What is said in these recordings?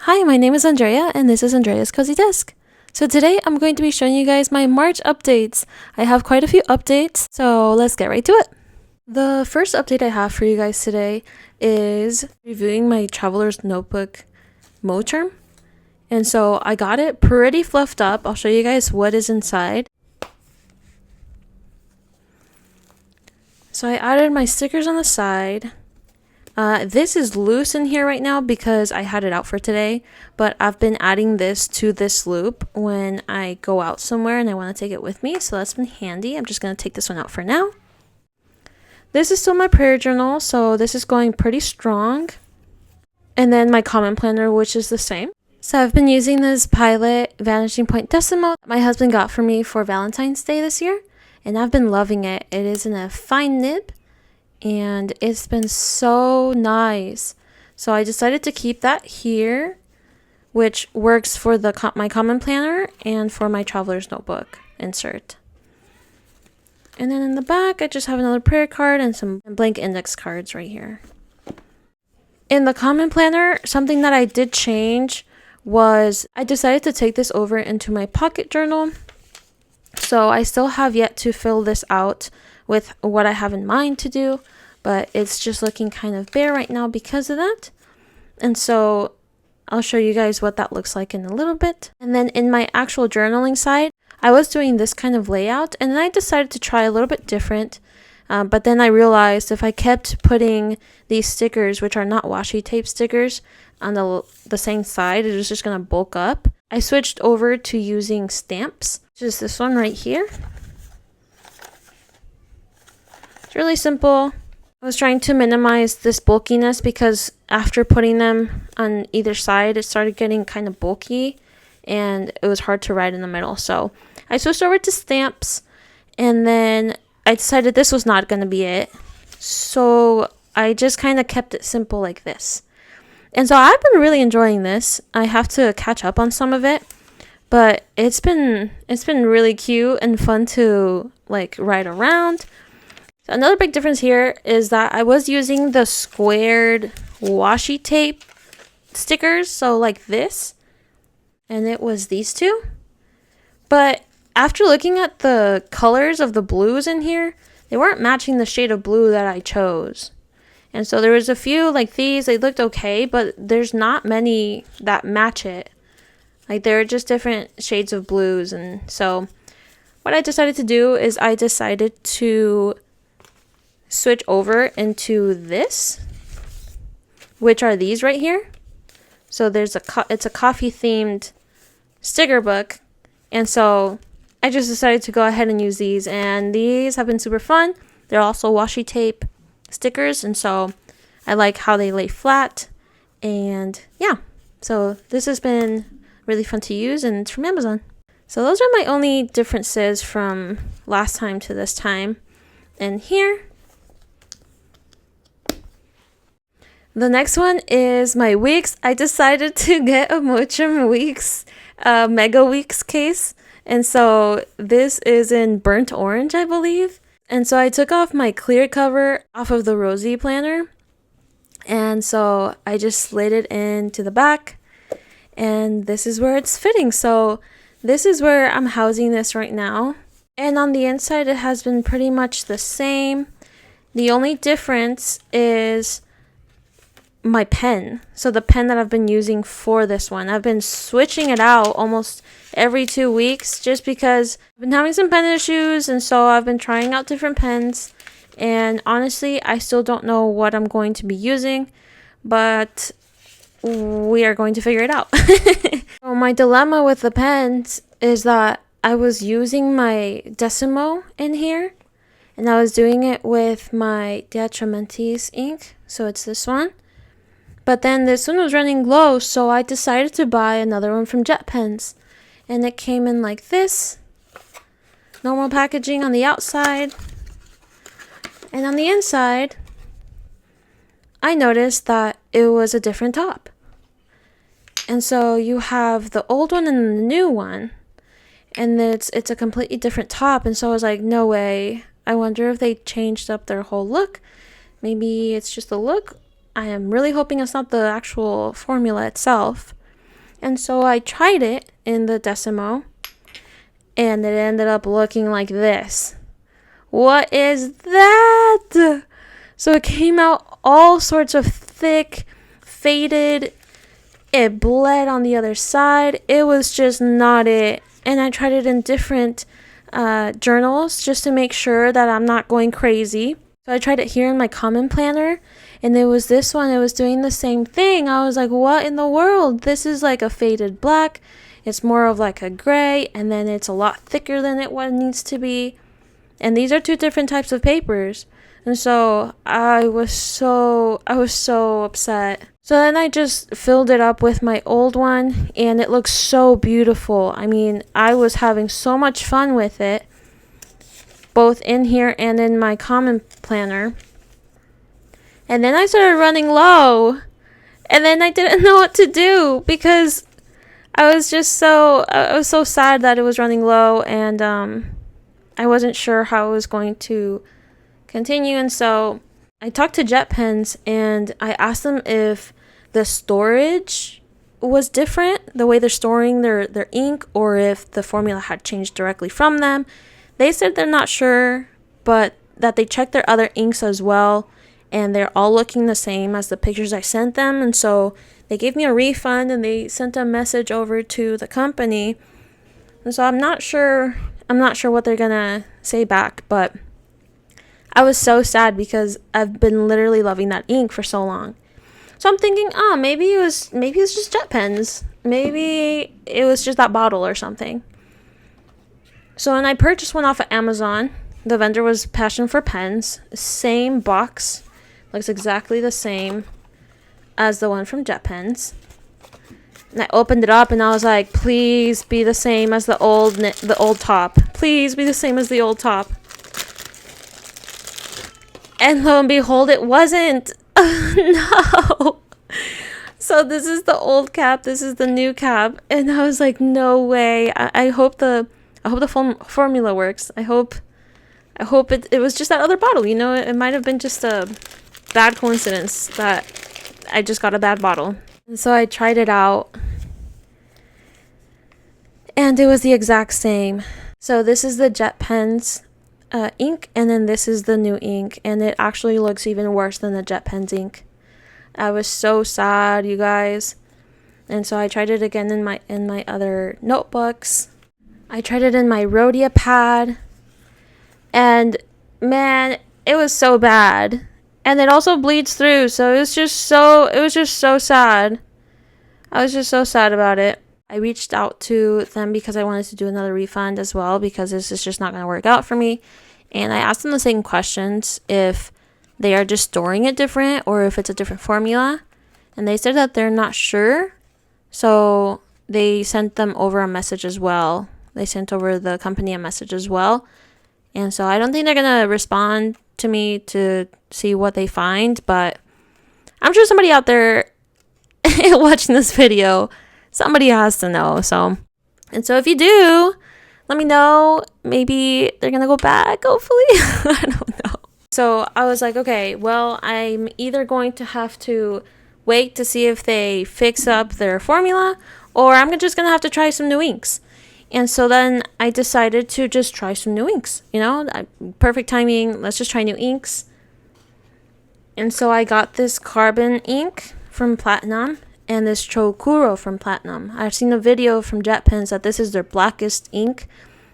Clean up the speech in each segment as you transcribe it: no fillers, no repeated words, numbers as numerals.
Hi, my name is Andrea and this is Andrea's Cozy Desk. So today I'm going to be showing you guys my March updates. I have quite a few updates, so let's get right to it. The first update I have for you guys today is reviewing my traveler's notebook moterm. And so I got it pretty fluffed up. I'll show you guys what is inside. So I added my stickers on the side. This is loose in here right now because I had it out for today, but I've been adding this to this loop when I go out somewhere and I want to take it with me, so that's been handy. I'm just going to take this one out for now. This is still my prayer journal, so this is going pretty strong. And then my comment planner, which is the same. So I've been using this Pilot Vanishing Point Decimo my husband got for me for Valentine's Day this year, and I've been loving it. It is in a fine nib. And it's been so nice. So I decided to keep that here, which works for my common planner and for my traveler's notebook insert. And then in the back, I just have another prayer card and some blank index cards right here. In the common planner, something that I did change was I decided to take this over into my pocket journal. So I still have yet to fill this out with what I have in mind to do, but it's just looking kind of bare right now because of that. And so I'll show you guys what that looks like in a little bit. And then in my actual journaling side, I was doing this kind of layout, and then I decided to try a little bit different. But then I realized if I kept putting these stickers, which are not washi tape stickers, on the same side, it was just going to bulk up. I switched over to using stamps, which is this one right here. Really simple. I was trying to minimize this bulkiness because after putting them on either side, it started getting kind of bulky and it was hard to write in the middle. So I switched over to stamps, and then I decided this was not going to be it. So I just kind of kept it simple like this. And so I've been really enjoying this. I have to catch up on some of it, but it's been really cute and fun to like write around. So another big difference here is that I was using the squared washi tape stickers, so like this, and it was these two. But after looking at the colors of the blues in here, they weren't matching the shade of blue that I chose. And so there was a few like these, they looked okay, but there's not many that match it. Like they're just different shades of blues. And so what I decided to do is I decided to switch over into this, which are these right here. So there's it's a coffee themed sticker book, and so I just decided to go ahead and use these, and these have been super fun. They're also washi tape stickers, and so I like how they lay flat. And yeah, so this has been really fun to use, and it's from Amazon. So those are my only differences from last time to this time. And here, the next one is my weeks. I decided to get a Moterm weeks, Mega Weeks case. And so this is in burnt orange, I believe. And so I took off my clear cover off of the Rosey planner. And so I just slid it into the back. And this is where it's fitting. So this is where I'm housing this right now. And on the inside, it has been pretty much the same. The only difference is my pen. So the pen that I've been using for this one, I've been switching it out almost every 2 weeks just because I've been having some pen issues, and so I've been trying out different pens, and honestly I still don't know what I'm going to be using, but we are going to figure it out. So my dilemma with the pens is that I was using my Decimo in here, and I was doing it with my Atramentis ink, so it's this one. But then this one was running low, so I decided to buy another one from Jet Pens. And it came in like this. Normal packaging on the outside. And on the inside, I noticed that it was a different top. And so you have the old one and the new one. And it's a completely different top. And so I was like, no way. I wonder if they changed up their whole look. Maybe it's just the look. I am really hoping it's not the actual formula itself. And so I tried it in the Decimo, and it ended up looking like this. What is that? So it came out all sorts of thick, faded. It bled on the other side. It was just not it. And I tried it in different journals just to make sure that I'm not going crazy. So I tried it here in my common planner, and it was this one. It was doing the same thing. I was like, what in the world? This is like a faded black. It's more of like a gray, and then it's a lot thicker than what it needs to be. And these are two different types of papers. And so I was so upset. So then I just filled it up with my old one, and it looks so beautiful. I mean, I was having so much fun with it, both in here and in my common planner. And then I started running low, and then I didn't know what to do because I was so sad that it was running low, and I wasn't sure how I was going to continue. And so I talked to JetPens, and I asked them if the storage was different, the way they're storing their ink, or if the formula had changed directly from them. They said they're not sure, but that they checked their other inks as well, and they're all looking the same as the pictures I sent them. And so they gave me a refund, and they sent a message over to the company. And so I'm not sure what they're gonna say back, but I was so sad because I've been literally loving that ink for so long. So I'm thinking, maybe it was just JetPens. Maybe it was just that bottle or something. So when I purchased one off of Amazon, the vendor was Passion for Pens. Same box. Looks exactly the same as the one from JetPens. And I opened it up, and I was like, please be the same as the old top. Please be the same as the old top. And lo and behold, it wasn't. No. So this is the old cap. This is the new cap. And I was like, no way. I hope the formula works. I hope it was just that other bottle. You know, it might have been just a bad coincidence that I just got a bad bottle. And so I tried it out, and it was the exact same. So this is the JetPens ink, and then this is the new ink, and it actually looks even worse than the JetPens ink. I was so sad, you guys. And so I tried it again in my other notebooks. I tried it in my Rhodia pad, and man, it was so bad. And it also bleeds through, so it was just so sad. I was just so sad about it. I reached out to them because I wanted to do another refund as well, because this is just not going to work out for me. And I asked them the same questions, if they are just storing it different or if it's a different formula. And they said that they're not sure. So they sent them over a message as well. They sent over the company a message as well. And so I don't think they're going to respond to me to see what they find, but I'm sure somebody out there watching this video, somebody has to know. So if you do, let me know. Maybe they're gonna go back, hopefully. I don't know. So I was like, okay, well, I'm either going to have to wait to see if they fix up their formula, or I'm just gonna have to try some new inks. And so then I decided to just try some new inks. You know, perfect timing. Let's just try new inks. And so I got this carbon ink from Platinum and this Chokuro from Platinum. I've seen a video from JetPens that this is their blackest ink.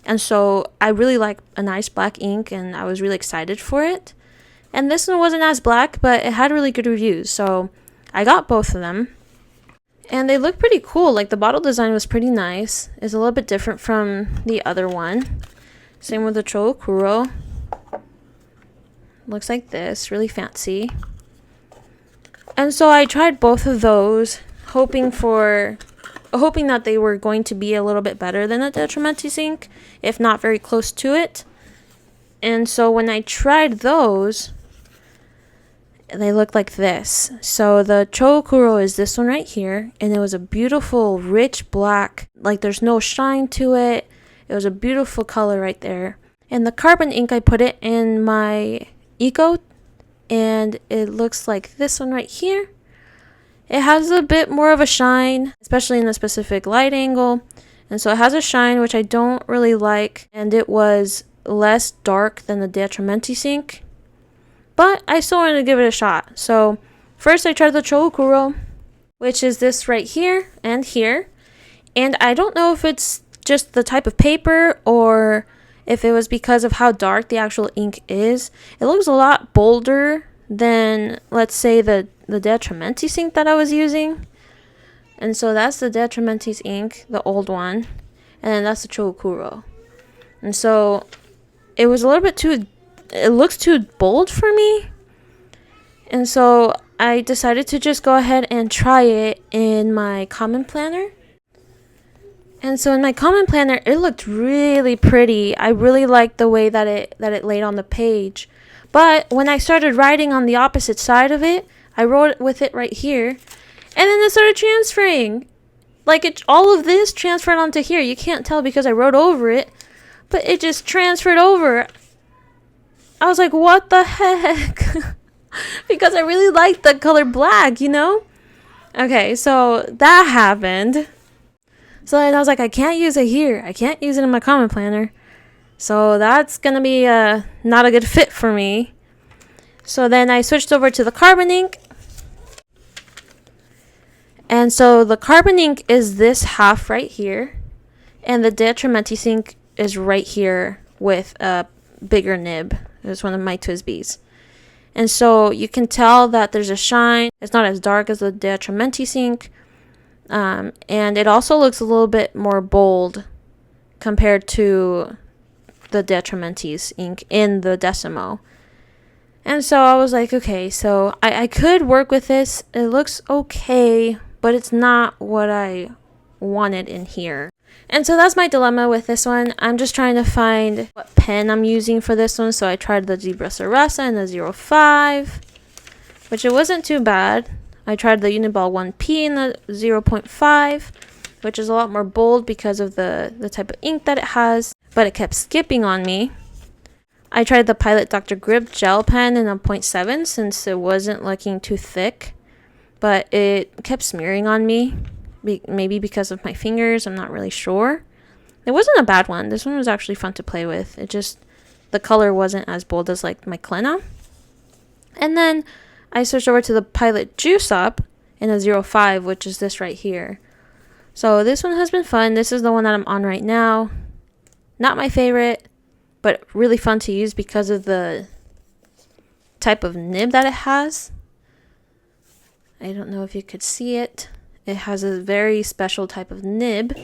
And so I really like a nice black ink, and I was really excited for it. And this one wasn't as black, but it had really good reviews. So I got both of them. And they look pretty cool. Like, the bottle design was pretty nice. It's a little bit different from the other one. Same with the Chokuro. Looks like this, really fancy. And so I tried both of those, hoping that they were going to be a little bit better than the Atramentis ink, if not very close to it. And so when I tried those, they look like this. So the Chokuro is this one right here, and it was a beautiful rich black, like there's no shine to it. It was a beautiful color right there. And the carbon ink, I put it in my Eco, and it looks like this one right here. It has a bit more of a shine, especially in a specific light angle. And so it has a shine, which I don't really like. And it was less dark than the Atramentis ink. But I still wanted to give it a shot. So first I tried the Chokuro, which is this right here and here. And I don't know if it's just the type of paper or if it was because of how dark the actual ink is. It looks a lot bolder than, let's say, the Atramentis ink that I was using. And so that's the Atramentis ink, the old one. And then that's the Chokuro. And so it was a little bit too, it looks too bold for me. And so I decided to just go ahead and try it in my common planner. And so in my common planner, it looked really pretty. I really liked the way that it laid on the page. But when I started writing on the opposite side of it, I wrote with it right here, and then it started transferring. Like all of this transferred onto here. You can't tell because I wrote over it, but it just transferred over. I was like, what the heck? Because I really liked the color black, you know? Okay, so that happened. So then I was like, I can't use it here. I can't use it in my common planner. So that's going to be not a good fit for me. So then I switched over to the carbon ink. And so the carbon ink is this half right here. And the Atramentis ink is right here with a bigger nib. It's one of my Twisbees. And so you can tell that there's a shine. It's not as dark as the Atramentis ink. And it also looks a little bit more bold compared to the Atramentis ink in the Decimo. And so I was like, okay, so I could work with this. It looks okay, but it's not what I wanted in here. And so that's my dilemma with this one. I'm just trying to find what pen I'm using for this one. So I tried the Zebra Sarasa and the 05, which it wasn't too bad. I tried the Uniball 1P in the 0.5, which is a lot more bold because of the type of ink that it has, but it kept skipping on me. I tried the Pilot Dr. Grip gel pen in a 0.7 since it wasn't looking too thick, but it kept smearing on me, maybe because of my fingers. I'm not really sure. It wasn't a bad one. This one was actually fun to play with. It just, the color wasn't as bold as like my Klena. And then I switched over to the Pilot Juice Up in a 05, which is this right here. So this one has been fun. This is the one that I'm on right now. Not my favorite, but really fun to use because of the type of nib that it has. I don't know if you could see it. It has a very special type of nib.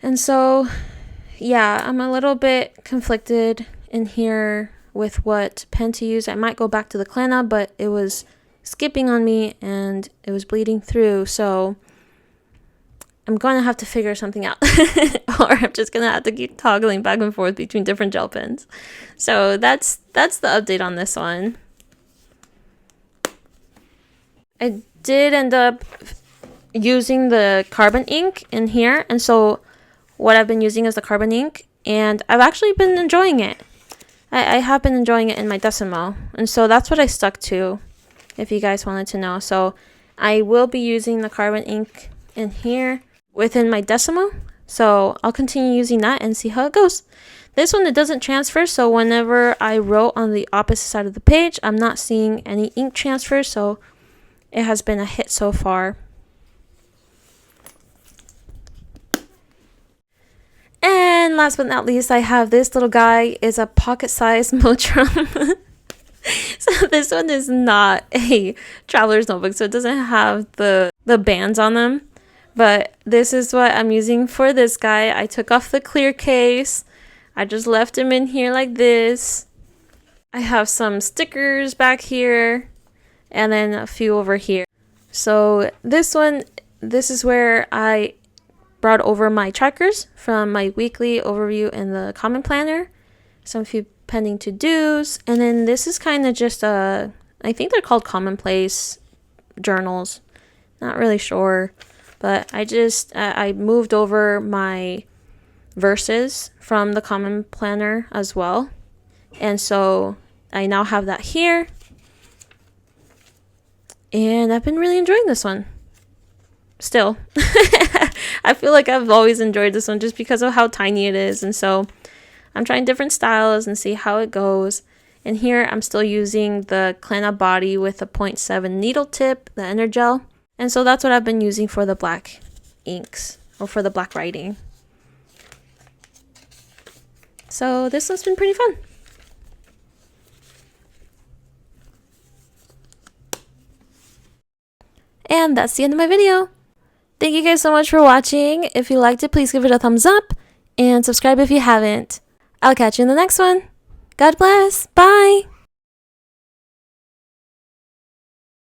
And so, yeah, I'm a little bit conflicted in here with what pen to use. I might go back to the Klena, but it was skipping on me and it was bleeding through. So I'm going to have to figure something out. Or I'm just going to have to keep toggling back and forth between different gel pens. So that's the update on this one. I did end up using the carbon ink in here. And so what I've been using is the carbon ink. And I've actually been enjoying it. I have been enjoying it in my Decimo. And so that's what I stuck to, if you guys wanted to know. So I will be using the carbon ink in here within my Decimo. So I'll continue using that and see how it goes. This one, it doesn't transfer. So whenever I wrote on the opposite side of the page, I'm not seeing any ink transfer. So it has been a hit so far. And last but not least, I have this little guy. Is a pocket-sized Moterm. So this one is not a traveler's notebook, so it doesn't have the bands on them. But this is what I'm using for this guy. I took off the clear case. I just left him in here like this. I have some stickers back here and then a few over here. So this one, this is where I brought over my trackers from my weekly overview in the common planner, some few pending to-dos, and then this is kind of just I think they're called commonplace journals, not really sure, but I moved over my verses from the common planner as well, and so I now have that here. And I've been really enjoying this one. Still. I feel like I've always enjoyed this one just because of how tiny it is. And so I'm trying different styles and see how it goes. And here I'm still using the Klena body with a 0.7 needle tip, the Energel. And so that's what I've been using for the black inks, or for the black writing. So this one's been pretty fun. And that's the end of my video. Thank you guys so much for watching. If you liked it, please give it a thumbs up and subscribe if you haven't. I'll catch you in the next one. God bless. Bye.